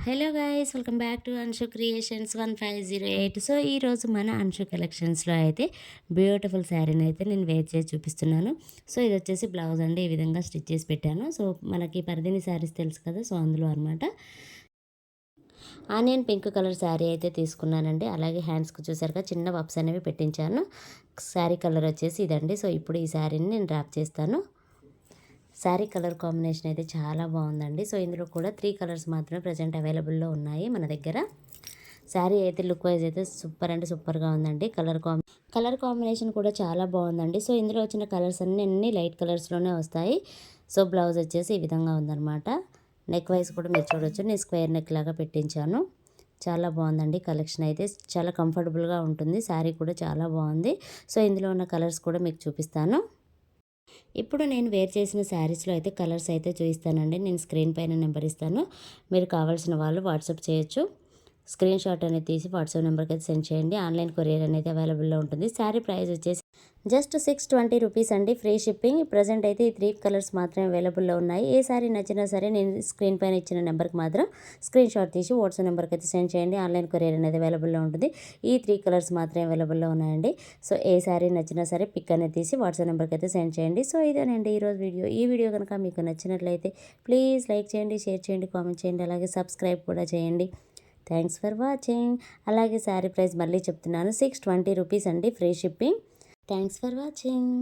Hello guys, welcome back to Anshu creations 1508. So ఈరోజు మన అన్షు కలెక్షన్స్లో అయితే బ్యూటిఫుల్ శారీని అయితే నేను వేర్ చేసి చూపిస్తున్నాను. సో ఇది వచ్చేసి బ్లౌజ్ అండి, ఈ విధంగా స్టిచ్ చేసి పెట్టాను. సో మనకి పరిధిని శారీస్ తెలుసు కదా, సో అందులో అనమాట ఆనియన్ పింక్ కలర్ శారీ అయితే తీసుకున్నానండి. అలాగే హ్యాండ్స్కి చూసారుగా చిన్న వప్స్ అనేవి పెట్టించాను. శారీ కలర్ వచ్చేసి ఇదండి. సో ఇప్పుడు ఈ శారీని నేను డ్రాప్ చేస్తాను. శారీ కలర్ కాంబినేషన్ అయితే చాలా బాగుందండి. సో ఇందులో కూడా 3 కలర్స్ మాత్రమే ప్రజెంట్ అవైలబుల్లో ఉన్నాయి మన దగ్గర. శారీ అయితే లుక్ వైజ్ అయితే సూపర్ అంటే సూపర్గా ఉందండి. కలర్ కాంబినేషన్ కూడా చాలా బాగుందండి. సో ఇందులో వచ్చిన కలర్స్ అన్నీ లైట్ కలర్స్లోనే వస్తాయి. సో బ్లౌజ్ వచ్చేసి ఈ విధంగా ఉందన్నమాట. నెక్ వైజ్ కూడా మీరు చూడొచ్చు, నేను స్క్వేర్ నెక్ లాగా పెట్టించాను. చాలా బాగుందండి. కలెక్షన్ అయితే చాలా కంఫర్టబుల్గా ఉంటుంది. శారీ కూడా చాలా బాగుంది. సో ఇందులో ఉన్న కలర్స్ కూడా మీకు చూపిస్తాను. ఇప్పుడు నేను వేర్ చేసిన శారీస్లో అయితే కలర్స్ అయితే చూపిస్తానండి. నేను స్క్రీన్ పైన నెంబర్ ఇస్తాను, మీరు కావాల్సిన వాళ్ళు వాట్సాప్ చేయొచ్చు. స్క్రీన్ షాట్ అనేది తీసి వాట్సాప్ నెంబర్కి అయితే సెండ్ చేయండి. ఆన్లైన్ కొరియర్ అనేది అవైలబుల్లో ఉంటుంది. శారీ ప్రైస్ వచ్చేసి జస్ట్ 620 రూపీస్ అండి, ఫ్రీ షిప్పింగ్. ప్రజెంట్ అయితే ఈ 3 కలర్స్ మాత్రమే అవైలబుల్లో ఉన్నాయి. ఏ శారీ నచ్చినా సరే నేను స్క్రీన్ పైన ఇచ్చిన నెంబర్కి మాత్రం స్క్రీన్ షాట్ తీసి వాట్సాప్ నెంబర్కి అయితే సెండ్ చేయండి. ఆన్లైన్ కొరియర్ అనేది అవైలబుల్లో ఉంటుంది. ఈ 3 కలర్స్ మాత్రమే అవైలబుల్లో ఉన్నాయండి. సో ఏ శారీ నచ్చినా సరే పిక్ అనేది తీసి వాట్సాప్ నెంబర్కి అయితే సెండ్ చేయండి. సో ఇదేనండి ఈరోజు వీడియో. ఈ వీడియో కనుక మీకు నచ్చినట్లయితే ప్లీజ్ లైక్ చేయండి, షేర్ చేయండి, కామెంట్ చేయండి, అలాగే సబ్స్క్రైబ్ కూడా చేయండి. Thanks for watching. అలాగే శారీ ప్రైస్ మళ్ళీ చెప్తున్నాను, 620 రూపీస్ అండి, free shipping. Thanks for watching.